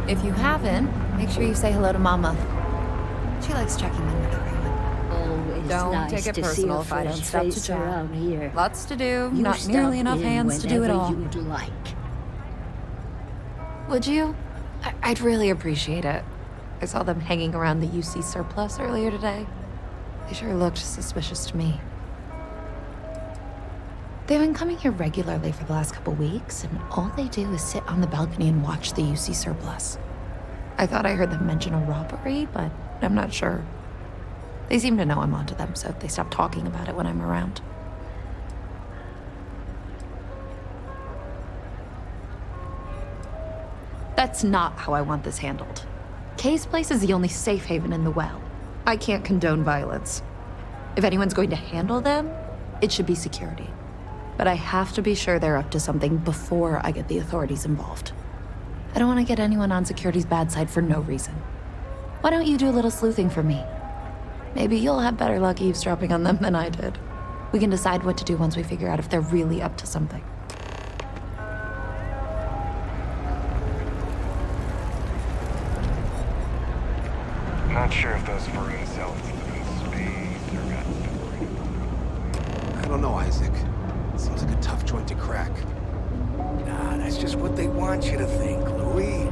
If you haven't, make sure you say hello to Mama. She likes checking in with everyone. Always Don't nice take it to personal see if I don't stop to face chat. around here. Lots to do, You not nearly stop enough in hands to do it whenever all. you'd like. Would you? I'd really appreciate it. I saw them hanging around the UC surplus earlier today. They sure looked suspicious to me. They've been coming here regularly for the last couple weeks, and all they do is sit on the balcony and watch the UC surplus. I thought I heard them mention a robbery, but I'm not sure. They seem to know I'm onto them, so they stop talking about it when I'm around. That's not how I want this handled. Kay's place is the only safe haven in the well. I can't condone violence. If anyone's going to handle them, it should be security. But I have to be sure they're up to something before I get the authorities involved. I don't want to get anyone on security's bad side for no reason. Why don't you do a little sleuthing for me? Maybe you'll have better luck eavesdropping on them than I did. We can decide what to do once we figure out if they're really up to something. Not sure if those Varuna cells live in space or got I don't know, Isaac. Seems like a tough joint to crack. Nah, that's just what they want you to think, Louis.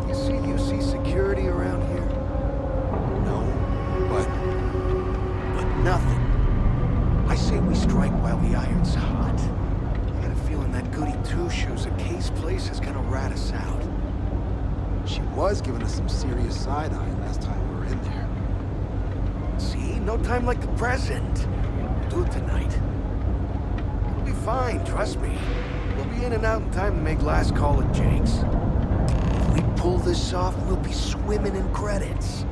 You see security around here? No, but Nothing. I say we strike while the iron's hot. I got a feeling that goody two-shoes at Kay's place is gonna rat us out. she was giving us some serious side-eye last time we were in there. See? No time like the present. We'll do it tonight. We'll be fine, trust me. We'll be in and out in time to make last call at Jake's. If we pull this off, we'll be swimming in credits.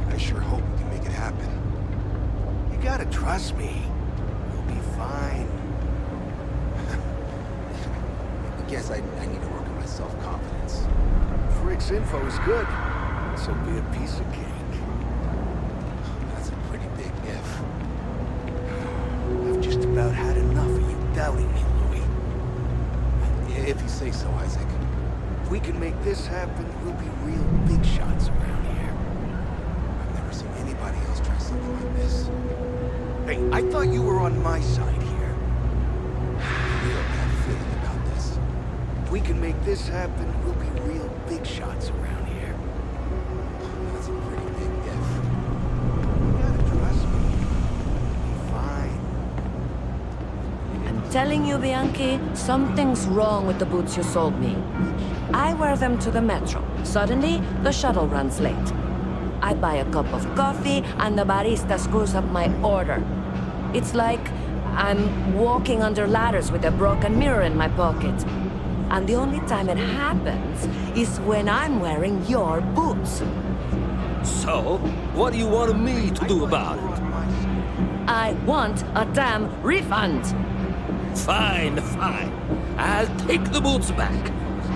I sure hope we can make it happen. You gotta trust me. We'll be fine. I guess I need to work on my self-confidence. Frick's info is good. This'll be a piece of cake. That's a pretty big if. I've just about had enough of you doubting me, Louis. If you say so, Isaac. If we can make this happen, we'll be real big shots around here. I've never seen anybody else try something like this. Hey, I thought you were on my side here. I feel a bad feeling about this. If we can make this happen, we'll be real big shots around here. That's a pretty big if. You gotta trust me. We'll be fine. I'm telling you, Bianchi, something's wrong with the boots you sold me. I wear them to the metro. Suddenly, the shuttle runs late. I buy a cup of coffee, and the barista screws up my order. It's like I'm walking under ladders with a broken mirror in my pocket. And the only time it happens is when I'm wearing your boots. So, what do you want me to do about You were it? on my side. I want a damn refund. Fine, fine. I'll take the boots back.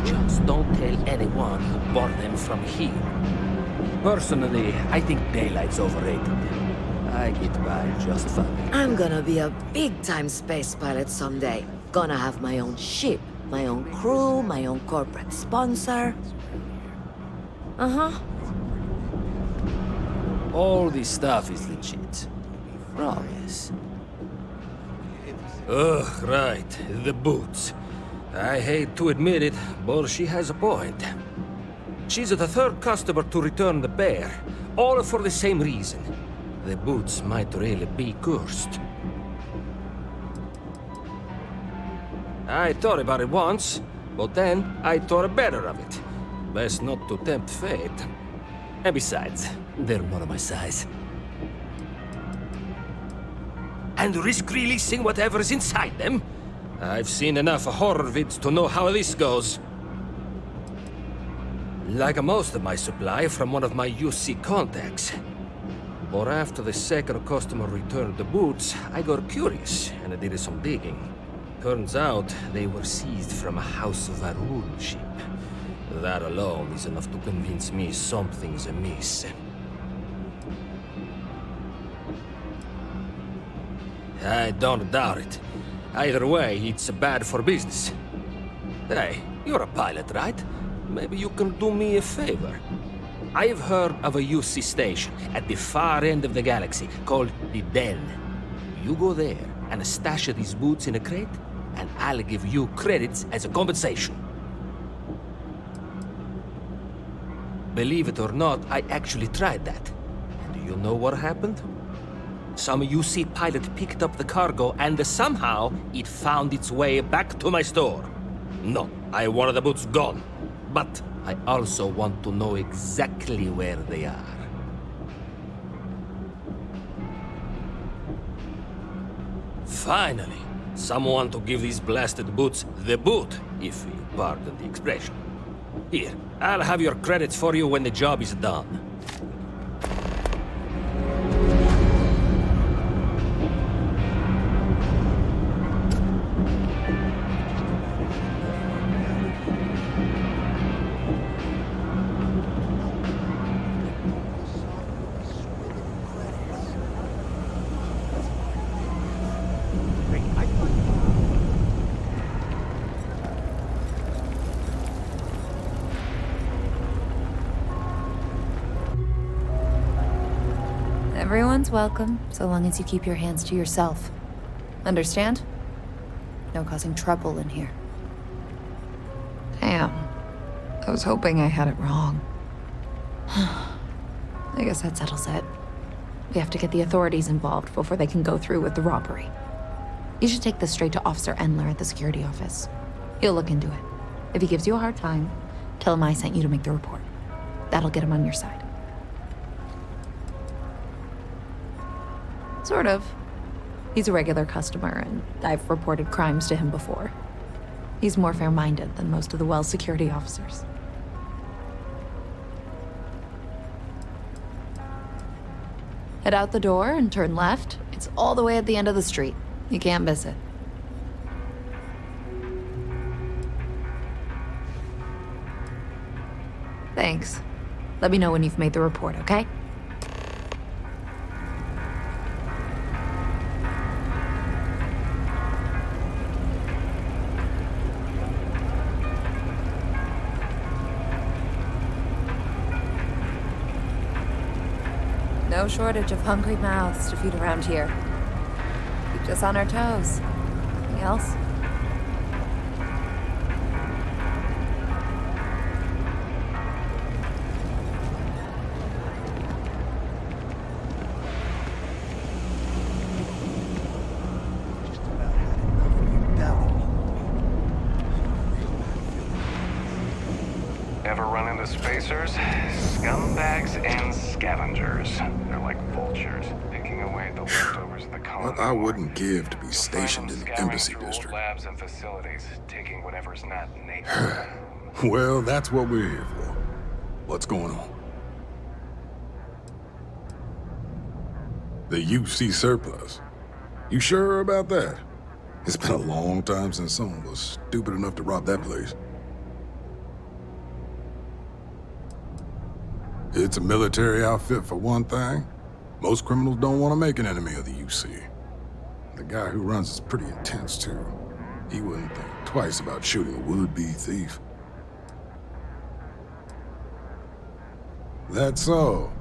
Just don't tell anyone who bought them from here. Personally, I think daylight's overrated. I get by just fine. I'm gonna be a big-time space pilot someday. Gonna have my own ship, my own crew, my own corporate sponsor. Uh-huh. All this stuff is legit. Promise. Ugh, right. The boots. I hate to admit it, but she has a point. She's the third customer to return the bear, all for the same reason. The boots might really be cursed. I thought about it once, but then I thought better of it. Best not to tempt fate. And besides, they're one of my size. And risk releasing whatever's inside them? I've seen enough horror vids to know how this goes. Like most of my supply from one of my UC contacts. But after the second customer returned the boots, I got curious and I did some digging. Turns out they were seized from a House of Arul ship. That alone is enough to convince me something's amiss. I don't doubt it. Either way, it's bad for business. Hey, you're a pilot, right? maybe you can do me a favor. I've heard of a UC station at the far end of the galaxy called the Den. You go there and stash these boots in a crate, and I'll give you credits as a compensation. Believe it or not, I actually tried that. And do you know what happened? Some UC pilot picked up the cargo and somehow it found its way back to my store. No, I wanted the boots gone. But I also want to know exactly where they are. Finally, someone to give these blasted boots the boot, if you pardon the expression. Here, I'll have your credits for you when the job is done. Everyone's welcome, so long as you keep your hands to yourself. Understand? No causing trouble in here. Damn. I was hoping I had it wrong. I guess that settles it. We have to get the authorities involved before they can go through with the robbery. You should take this straight to Officer Endler at the security office. He'll look into it. If he gives you a hard time, tell him I sent you to make the report. That'll get him on your side. Sort of. He's a regular customer, and I've reported crimes to him before. He's more fair-minded than most of the Wells security officers. Head out the door and turn left. It's all the way at the end of the street. You can't miss it. Thanks. Let me know when you've made the report, okay? No shortage of hungry mouths to feed around here. Keeps us on our toes. Anything else? Ever run into spacers? Scumbags and scavengers. They're like vultures, picking away the leftovers of the colony. What I wouldn't give to be You'll stationed find in them the embassy scouring through old district. labs and facilities, taking whatever's not native. Well, that's what we're here for. What's going on? The UC surplus. You sure about that? It's been a long time since someone was stupid enough to rob that place. It's a military outfit for one thing. Most criminals don't want to make an enemy of the UC. The guy who runs is pretty intense, too. He wouldn't think twice about shooting a would-be thief. That's so.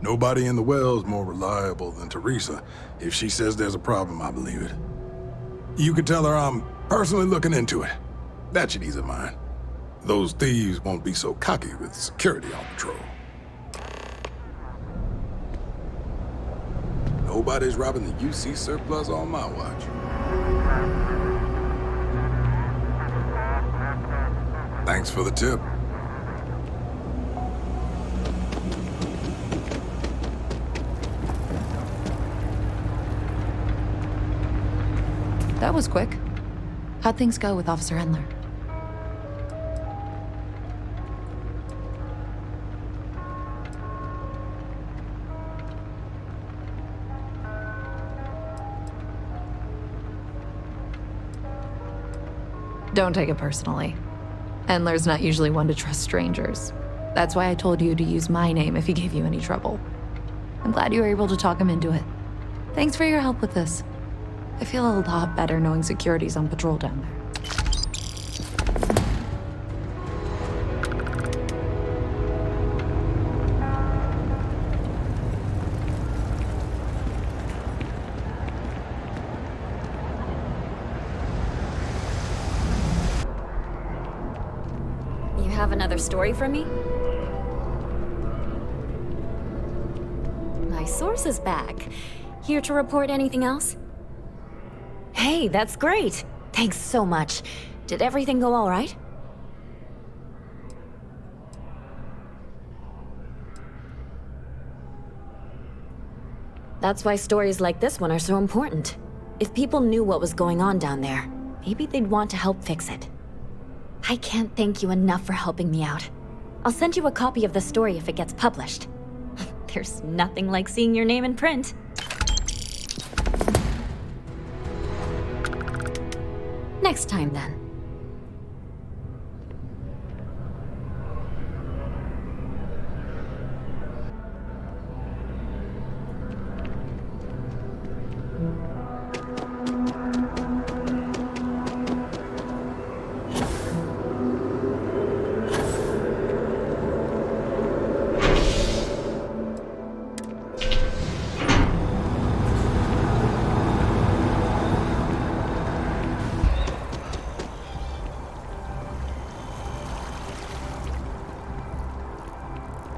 Nobody in the Well's more reliable than Teresa. If she says there's a problem, I believe it. You can tell her I'm personally looking into it. That should ease her mind. Those thieves won't be so cocky with security on patrol. Nobody's robbing the UC surplus on my watch. Thanks for the tip. That was quick. How'd things go with Officer Endler? Don't take it personally. Endler's not usually one to trust strangers. That's why I told you to use my name if he gave you any trouble. I'm glad you were able to talk him into it. Thanks for your help with this. I feel a lot better knowing security's on patrol down there. have another story for me? My source is back. Here to report anything else? Hey, that's great. Thanks so much. Did everything go all right? That's why stories like this one are so important. If people knew what was going on down there, maybe they'd want to help fix it. I can't thank you enough for helping me out. I'll send you a copy of the story if it gets published. There's nothing like seeing your name in print. Next time, then.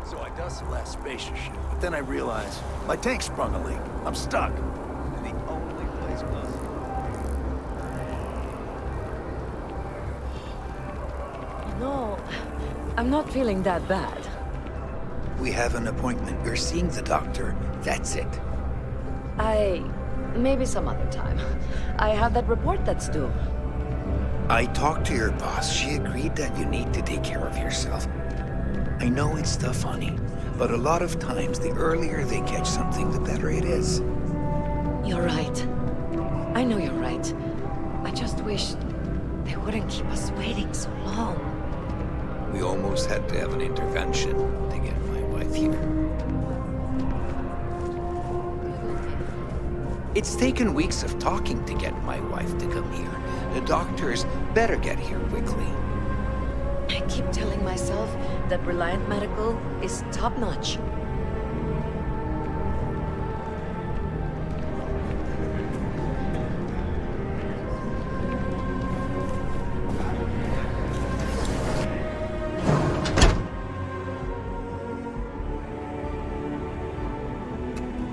So I dust the last spacer ship, but then I realized my tank sprung a leak. I'm stuck. In the only place possible. No, I'm not feeling that bad. We have an appointment. You're seeing the doctor. That's it. Maybe some other time. I have that report that's due. I talked to your boss. She agreed that you need to take care of yourself. I know it's tough, honey, but a lot of times the earlier they catch something, the better it is. You're right. I know you're right. I just wish they wouldn't keep us waiting so long. We almost had to have an intervention to get my wife here. It's taken weeks of talking to get my wife to come here. The doctors better get here quickly. I keep telling myself that Reliant Medical is top-notch.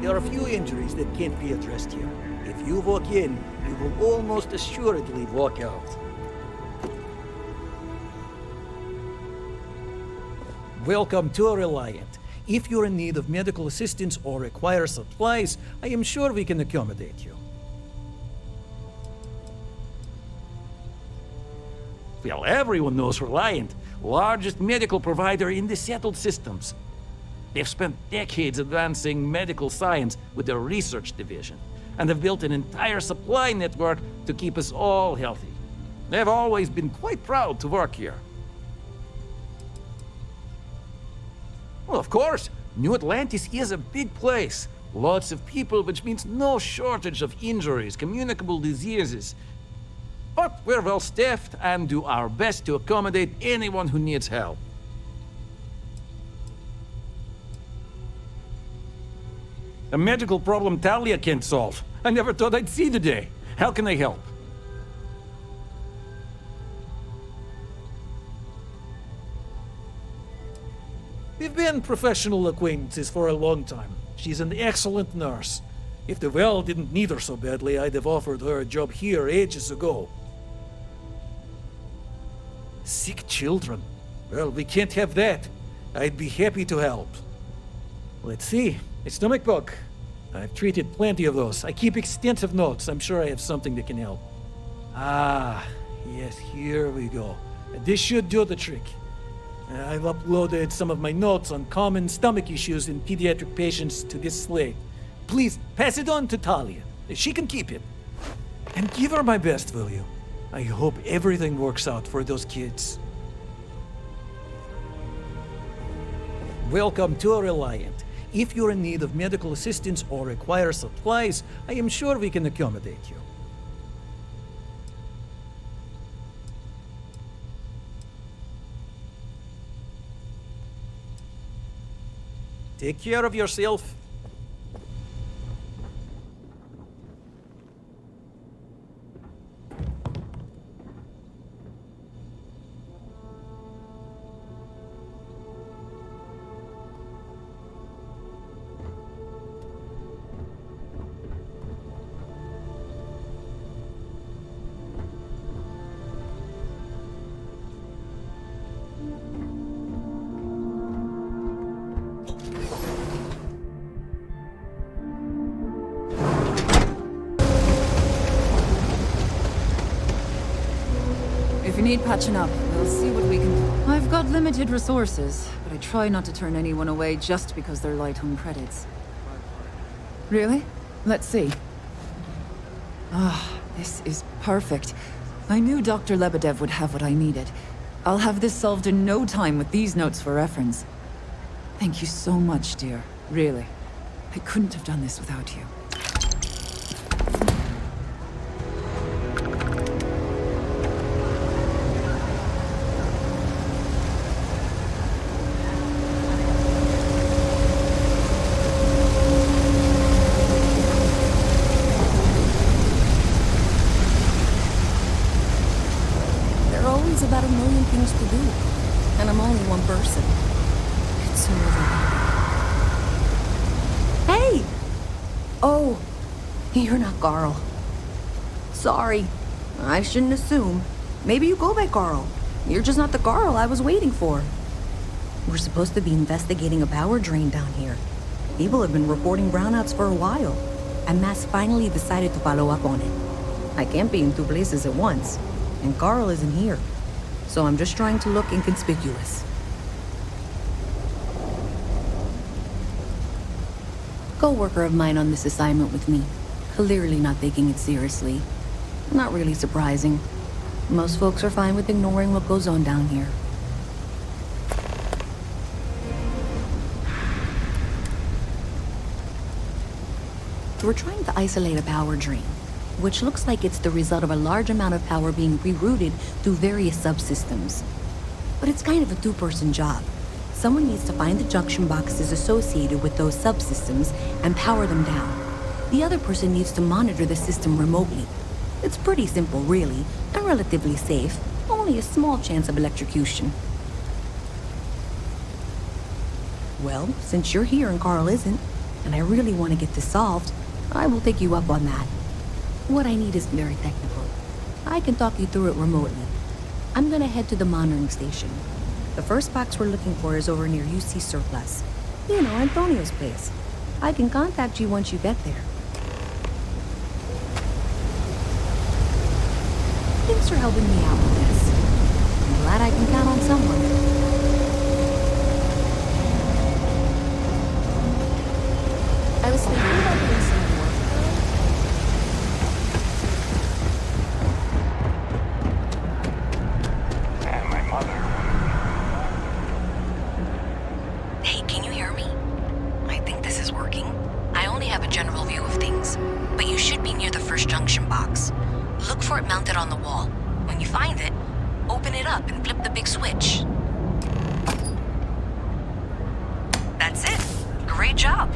There are a few injuries that can't be addressed here. If you walk in, you will almost assuredly walk out. Welcome to Reliant. If you're in need of medical assistance or require supplies, I am sure we can accommodate you. Well, everyone knows Reliant, largest medical provider in the settled systems. They've spent decades advancing medical science with their research division, and have built an entire supply network to keep us all healthy. They've always been quite proud to work here. Well, of course, New Atlantis is a big place. Lots of people, which means no shortage of injuries, communicable diseases. But we're well staffed and do our best to accommodate anyone who needs help. A medical problem Talia can't solve. I never thought I'd see the day. How can I help? We've been professional acquaintances for a long time. She's an excellent nurse. If the well didn't need her so badly, I'd have offered her a job here ages ago. Sick children. Well, we can't have that. I'd be happy to help. Let's see. A stomach bug. I've treated plenty of those. I keep extensive notes. I'm sure I have something that can help. Ah, yes, here we go. This should do the trick. I've uploaded some of my notes on common stomach issues in pediatric patients to this slate. Please, pass it on to Talia. She can keep it. And give her my best, will you? I hope everything works out for those kids. Welcome to Reliant. If you're in need of medical assistance or require supplies, I am sure we can accommodate you. Take care of yourself. you need patching up, we'll see what we can do. I've got limited resources, but I try not to turn anyone away just because they're light on credits. Really? Let's see. This is perfect. I knew Dr. Lebedev would have what I needed. I'll have this solved in no time with these notes for reference. Thank you so much, dear. Really. I couldn't have done this without you. There are always about a million things to do, and I'm only one person. It's so overwhelming. Hey! Oh, you're not Carl. Sorry. I shouldn't assume. Maybe you go by Carl. You're just not the Carl I was waiting for. We're supposed to be investigating a power drain down here. People have been reporting brownouts for a while, and Mass finally decided to follow up on it. I can't be in two places at once, and Carl isn't here. So I'm just trying to look inconspicuous. Co-worker of mine on this assignment with me, clearly not taking it seriously. Not really surprising. Most folks are fine with ignoring what goes on down here. We're trying to isolate a power drain, which looks like it's the result of a large amount of power being rerouted through various subsystems. But it's kind of a two-person job. Someone needs to find the junction boxes associated with those subsystems and power them down. The other person needs to monitor the system remotely. It's pretty simple, really, and relatively safe. Only a small chance of electrocution. Well, since you're here and Carl isn't, and I really want to get this solved, I will take you up on that. What I need is very technical. I can talk you through it remotely. I'm gonna head to the monitoring station. The first box we're looking for is over near UC Surplus. You know, Antonio's place. I can contact you once you get there. Thanks for helping me out with this. I'm glad I can count on someone. I was thinking about doing some work. And my mother. Hey, can you hear me? I think this is working. I only have a general view of things, but you should be near the first junction box. Look for it mounted on the wall. When you find it, open it up and flip the big switch. That's it. Great job.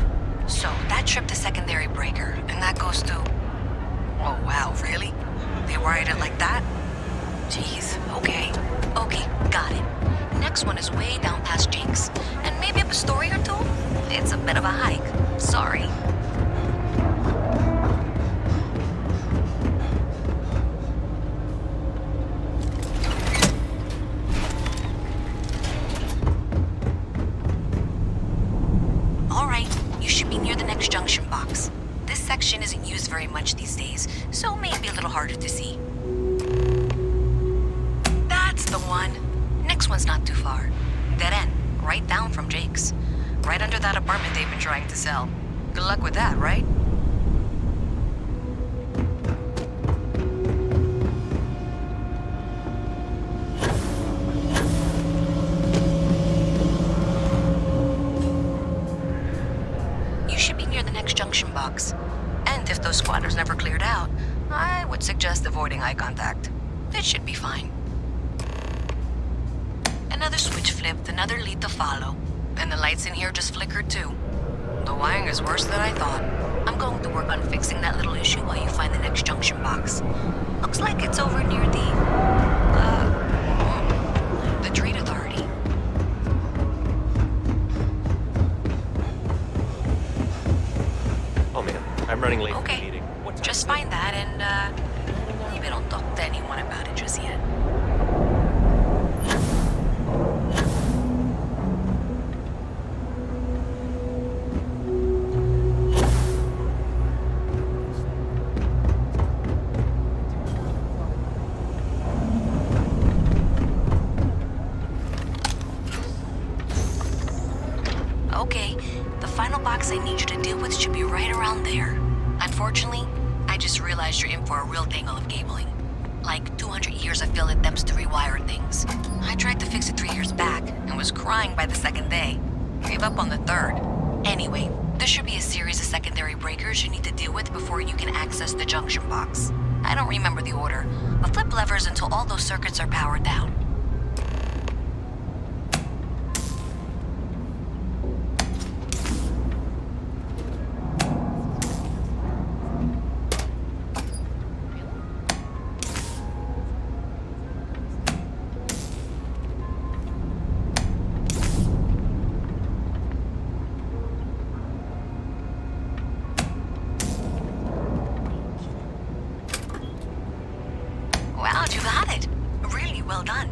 So that tripped the secondary breaker, and that goes to... Oh, wow, really? They wired it like that? Jeez, okay. Okay, got it. Next one is way down past Jake's, and maybe up a story or two? It's a bit of a hike. Sorry. Junction box. This section isn't used very much these days, so maybe a little harder to see. That's the one. Next one's not too far. Dead end, right down from Jake's. Right under that apartment they've been trying to sell. Good luck with that, right? Junction box. And if those squatters never cleared out, I would suggest avoiding eye contact. It should be fine. Another switch flipped, another lead to follow. And the lights in here just flickered too. The wiring is worse than I thought. I'm going to work on fixing that little issue while you find the next junction box. Looks like it's over near the Trade Authority. I'm running late okay. for the meeting. Just find that and, maybe don't talk to anyone about it just yet. boots should be right around there. Unfortunately, I just realized you're in for a real tangle of cabling. Like 200 years of field attempts to rewire things. I tried to fix it 3 years back and was crying by the second day. Gave up on the third. Anyway, there should be a series of secondary breakers you need to deal with before you can access the junction box. I don't remember the order, but flip levers until all those circuits are powered down. Wow, you got it. Really well done.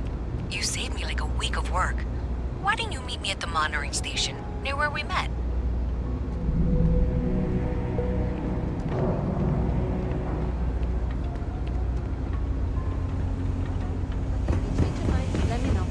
You saved me like a week of work. Why didn't you meet me at the monitoring station, near where we met? Let me know.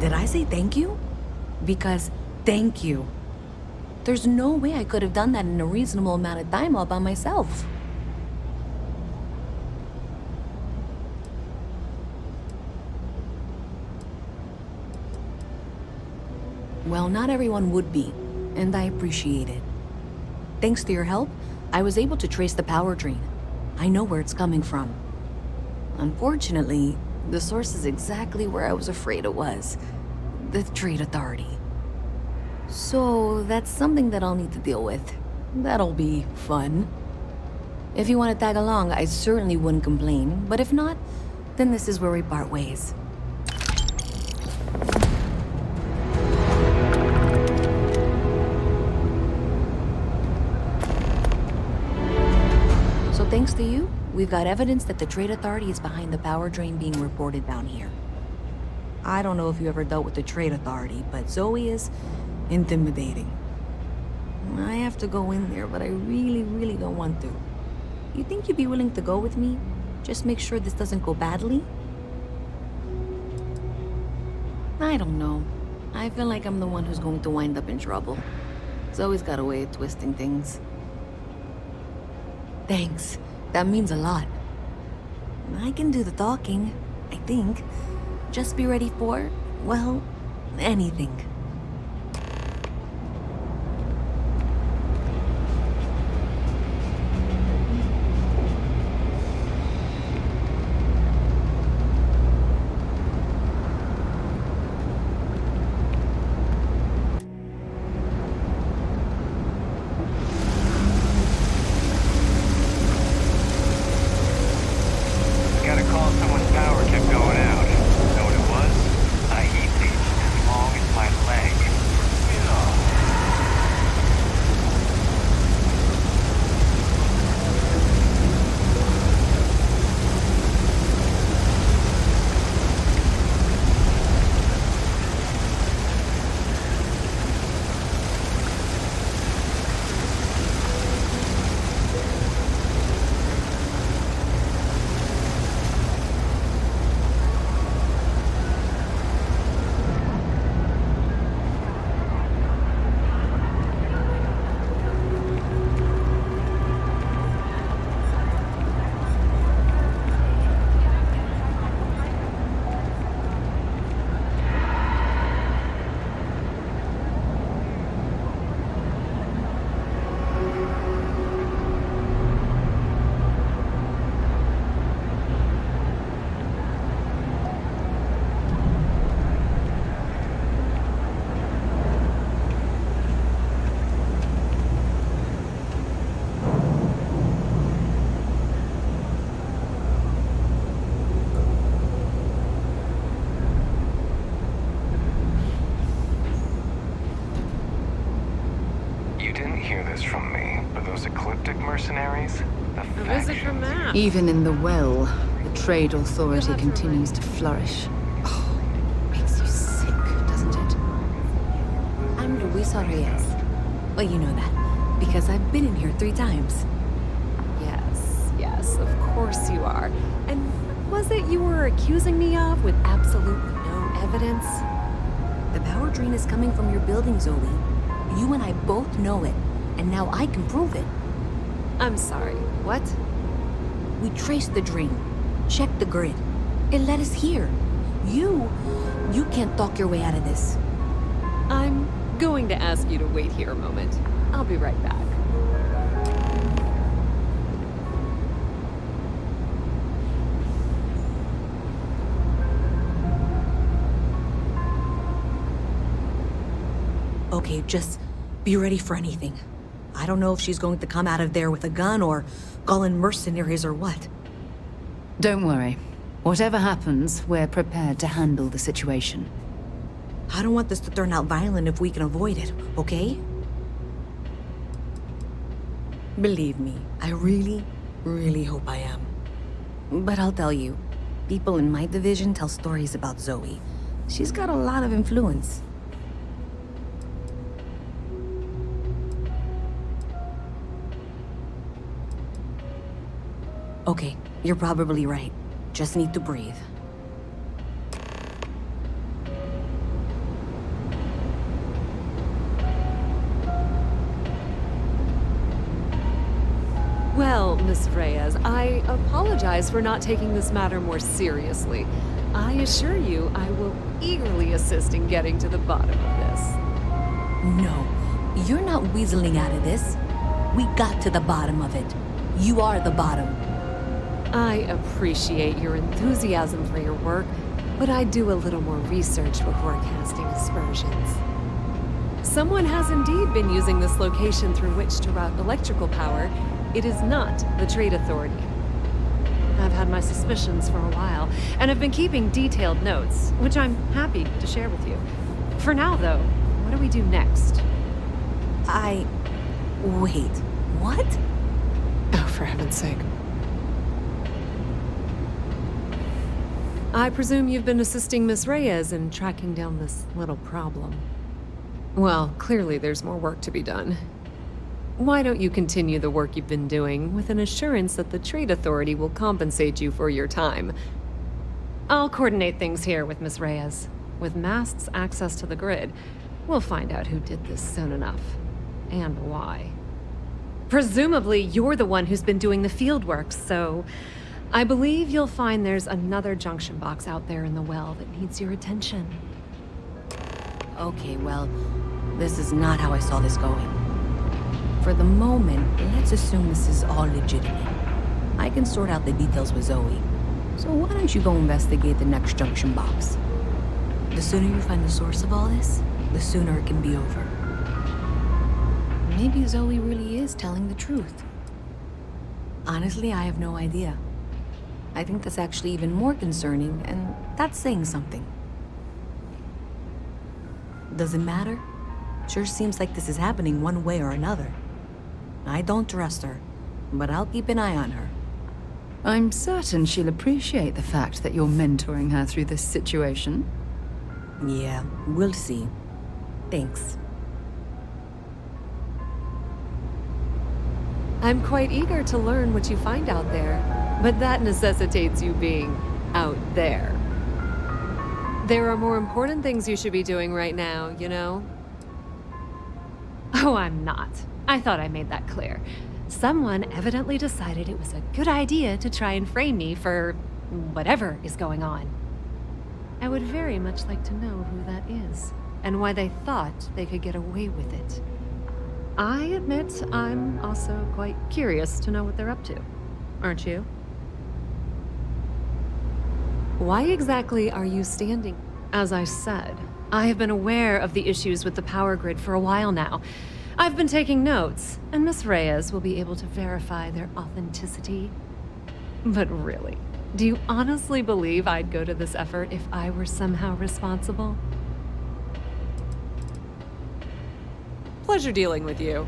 Did I say thank you? Because thank you. There's no way I could have done that in a reasonable amount of time all by myself. Well, not everyone would be, and I appreciate it. Thanks to your help, I was able to trace the power drain. I know where it's coming from. Unfortunately, the source is exactly where I was afraid it was. The Trade Authority. So that's something that I'll need to deal with. That'll be fun. If you want to tag along, I certainly wouldn't complain, but if not, then this is where we part ways. So thanks to you, we've got evidence that the Trade Authority is behind the power drain being reported down here. I don't know if you ever dealt with the Trade Authority, but Zoe is intimidating. I have to go in there, but I really don't want to. You think you'd be willing to go with me? Just make sure this doesn't go badly? I don't know. I feel like I'm the one who's going to wind up in trouble. Zoe's got a way of twisting things. Thanks. That means a lot. I can do the talking, I think. Just be ready for, well, anything. Got a call someone's power kept going out. Know what it was? I heat leech, as long as my mercenaries, the factions. Even in the well, the trade authority continues to flourish. Oh, makes you sick, doesn't it? I'm Luisa Reyes. Well, you know that, because I've been in here 3 times. Yes, of course you are. And what was it you were accusing me of with absolutely no evidence? The power drain is coming from your building, Zoe. You and I both know it, and now I can prove it. I'm sorry, what? We traced the drain, checked the grid. It led us here. You can't talk your way out of this. I'm going to ask you to wait here a moment. I'll be right back. Okay, just be ready for anything. I don't know if she's going to come out of there with a gun or call in mercenaries or what. Don't worry. Whatever happens, we're prepared to handle the situation. I don't want this to turn out violent if we can avoid it, okay? Believe me, I really, really hope I am. But I'll tell you, people in my division tell stories about Zoe. She's got a lot of influence. Okay, you're probably right. Just need to breathe. Well, Miss Reyes, I apologize for not taking this matter more seriously. I assure you I will eagerly assist in getting to the bottom of this. No, you're not weaseling out of this. We got to the bottom of it. You are the bottom. I appreciate your enthusiasm for your work, but I do a little more research before casting aspersions. Someone has indeed been using this location through which to route electrical power. It is not the Trade Authority. I've had my suspicions for a while, and have been keeping detailed notes, which I'm happy to share with you. For now, though, what do we do next? Wait, what? Oh, for heaven's sake. I presume you've been assisting Miss Reyes in tracking down this little problem. Well, clearly there's more work to be done. Why don't you continue the work you've been doing with an assurance that the Trade Authority will compensate you for your time? I'll coordinate things here with Miss Reyes. With Mast's access to the grid, we'll find out who did this soon enough. And why. Presumably, you're the one who's been doing the field work, so I believe you'll find there's another junction box out there in the well that needs your attention. Okay, well, this is not how I saw this going. For the moment, let's assume this is all legitimate. I can sort out the details with Zoe. So why don't you go investigate the next junction box? The sooner you find the source of all this, the sooner it can be over. Maybe Zoe really is telling the truth. Honestly, I have no idea. I think that's actually even more concerning, and that's saying something. Does it matter? Sure seems like this is happening one way or another. I don't trust her, but I'll keep an eye on her. I'm certain she'll appreciate the fact that you're mentoring her through this situation. Yeah, we'll see. Thanks. I'm quite eager to learn what you find out there, but that necessitates you being out there. There are more important things you should be doing right now, you know? Oh, I'm not. I thought I made that clear. Someone evidently decided it was a good idea to try and frame me for whatever is going on. I would very much like to know who that is, and why they thought they could get away with it. I admit I'm also quite curious to know what they're up to. Aren't you? Why exactly are you standing? As I said, I have been aware of the issues with the power grid for a while now. I've been taking notes, and Miss Reyes will be able to verify their authenticity. But really, do you honestly believe I'd go to this effort if I were somehow responsible? Pleasure dealing with you.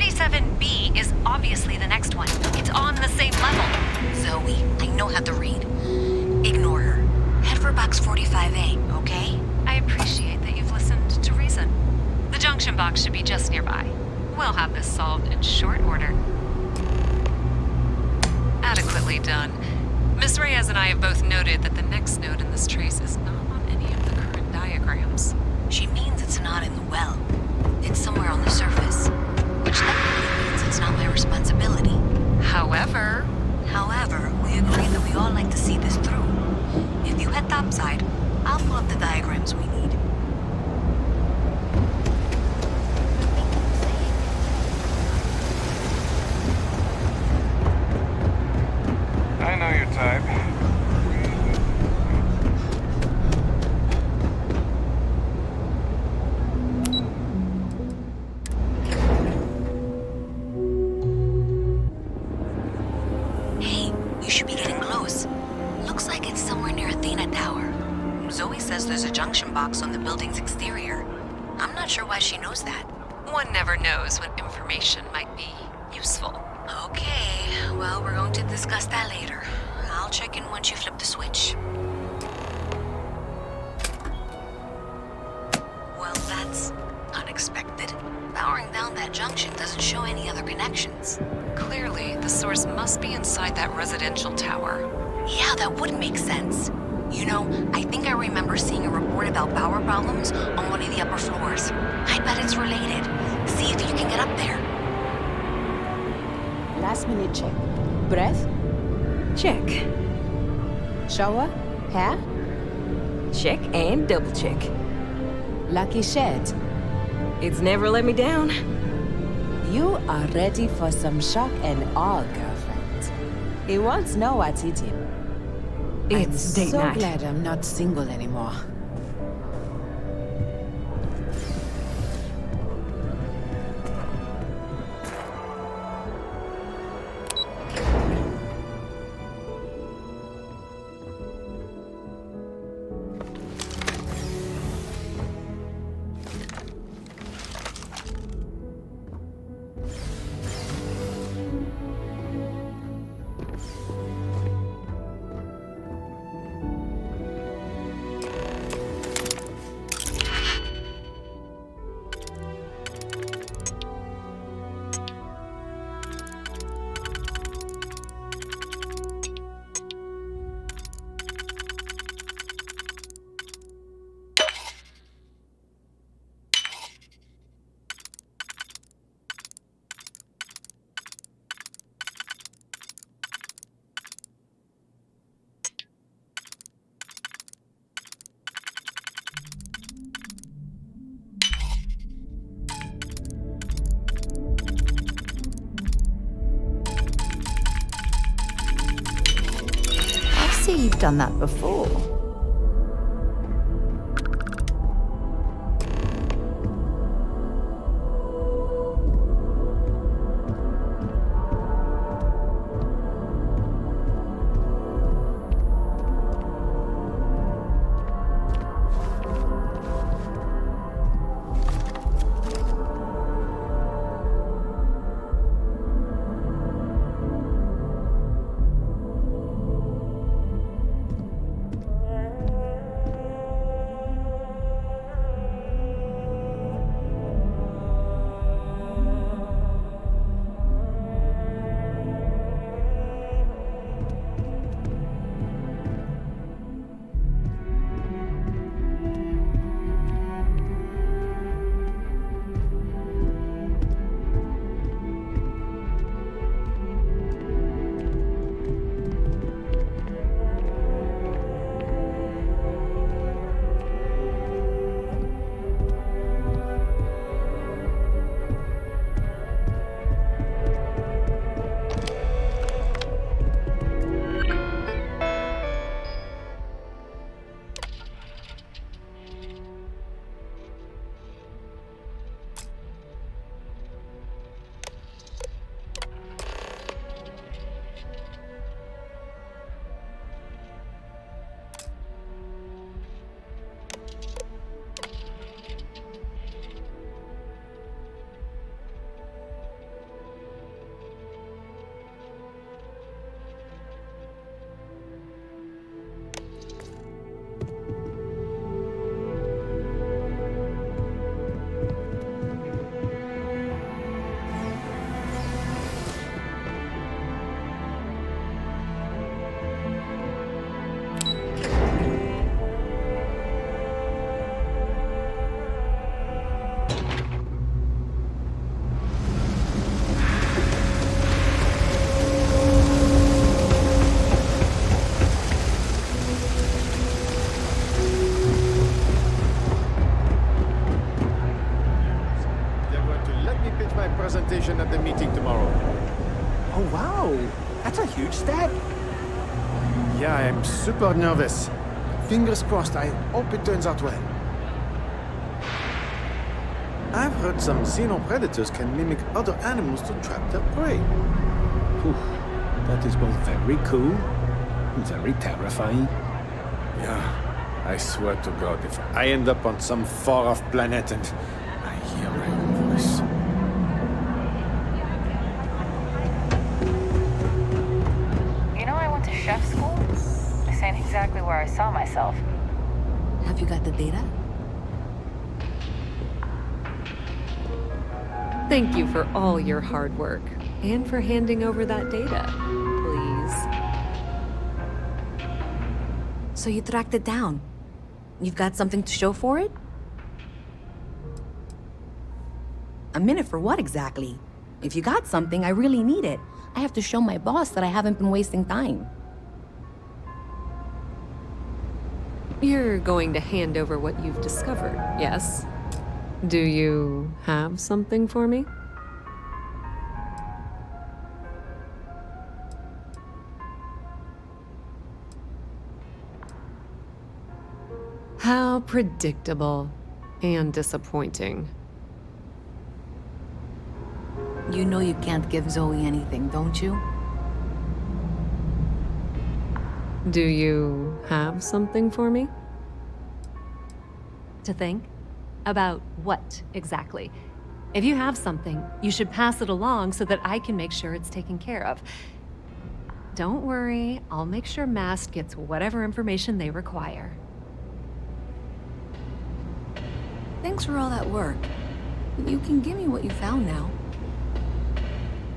37B is obviously the next one. It's on the same level. Zoe, I know how to read. Ignore her. Head for box 45A, okay? I appreciate that you've listened to reason. The junction box should be just nearby. We'll have this solved in short order. Adequately done. Miss Reyes and I have both noted that the next node in this trace is not on any of the current diagrams. She means it's not in the well. It's somewhere on the surface. Which technically means it's not my responsibility. However, we agreed that we all like to see this through. If you head topside, I'll pull up the diagrams we need. I know your type. Hey, you should be getting close. Looks like it's somewhere near Athena Tower. Zoe says there's a junction box on the building's exterior. I'm not sure why she knows that. one never knows when information might be useful. Okay, well, we're going to discuss that later. I'll check in once you flip the switch. Well, that's unexpected. Powering down that junction doesn't show any other connections. Clearly, the source must be inside that residential tower. Yeah, that would make sense. You know, I think I remember seeing a report about power problems on one of the upper floors. I bet it's related. See if you can get up there. Last minute check. Breath? Check. Shower? Hair? Check and double check. Lucky shed. It's never let me down. You are ready for some shock and awe, girlfriend. He wants to know what's hit him. It's I'm date so night. glad I'm not single anymore. I see you've done that before. Wow, that's a huge step. Yeah, I'm super nervous. Fingers crossed, I hope it turns out well. I've heard some xenopredators can mimic other animals to trap their prey. Whew. That is both very cool and very terrifying. Yeah, I swear to God, if I end up on some far-off planet and I hear my own voice... You know I went to chef school? This ain't exactly where I saw myself. Have you got the data? Thank you for all your hard work, and for handing over that data, please. So you tracked it down. You've got something to show for it? A minute for what exactly? If you got something, I really need it. I have to show my boss that I haven't been wasting time. You're going to hand over what you've discovered, yes? Do you have something for me? How predictable and disappointing. You know you can't give Zoe anything, don't you? Do you have something for me? To think? About what, exactly? If you have something, you should pass it along so that I can make sure it's taken care of. Don't worry, I'll make sure Mast gets whatever information they require. Thanks for all that work. You can give me what you found now.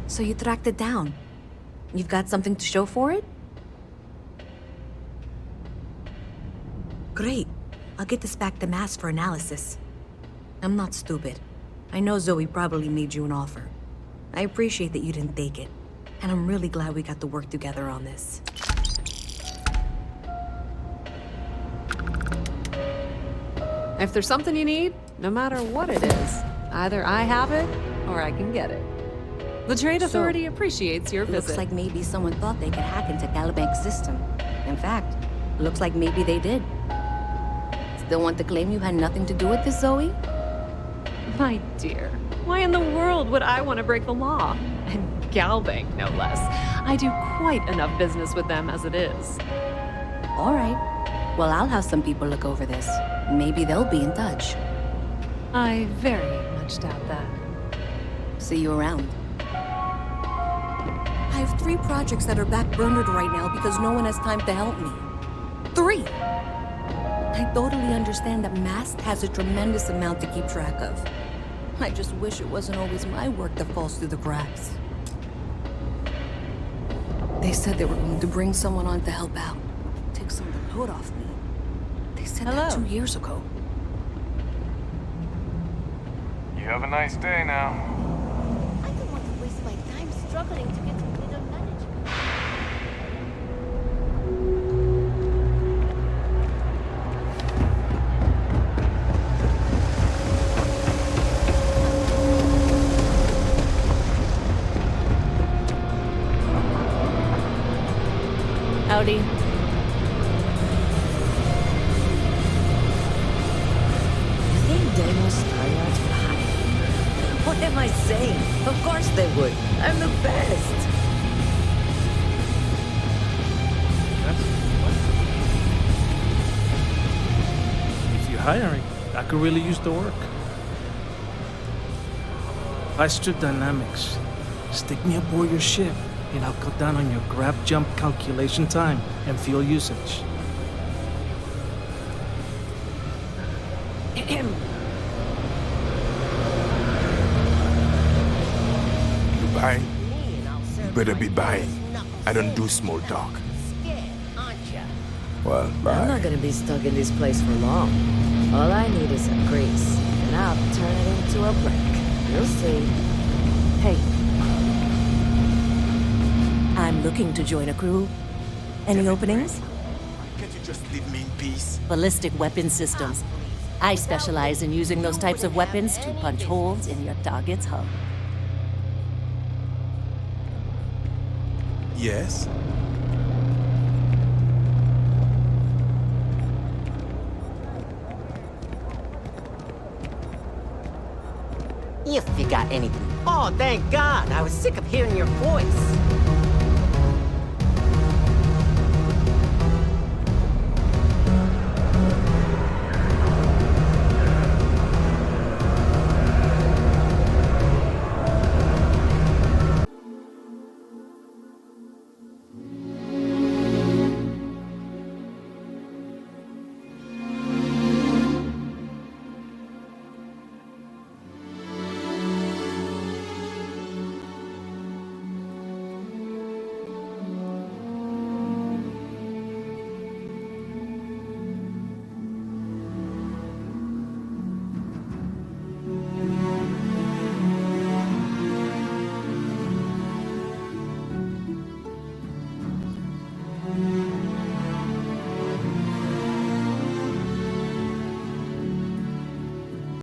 So you tracked it down. You've got something to show for it? Great. I'll get this back to Mast for analysis. I'm not stupid. I know Zoe probably made you an offer. I appreciate that you didn't take it. And I'm really glad we got to work together on this. If there's something you need, no matter what it is, either I have it or I can get it. The Trade Authority appreciates your visit. Looks like maybe someone thought they could hack into Calibank's system. In fact, looks like maybe they did. Still want to claim you had nothing to do with this, Zoe? My dear, why in the world would I want to break the law? And Galbank, no less. I do quite enough business with them as it is. All right. Well, I'll have some people look over this. Maybe they'll be in touch. I very much doubt that. See you around. I have 3 projects that are backburnered right now because no one has time to help me. 3! I totally understand that Mast has a tremendous amount to keep track of. I just wish it wasn't always my work that falls through the cracks. They said they were going to bring someone on to help out. Take some of the load off me. They said that 2 years ago. You have a nice day now. I don't want to waste my time struggling to get to middle management. Howdy. What am I saying? Of course they would. I'm the best. If you're hiring, I could really use the work. Faster dynamics. Stick me aboard your ship, and I'll cut down on your grab jump calculation time and fuel usage. You buying? You better be buying. I don't do small talk. Well, bye. I'm not gonna be stuck in this place for long. All I need is some grease, and I'll turn it into a brick. You'll see. Hey. I'm looking to join a crew. Any openings? Can't you just leave me in peace? Ballistic weapon systems. I specialize in using those types of weapons to punch holes in your target's hull. Yes? If you got anything. Oh, thank God. I was sick of hearing your voice.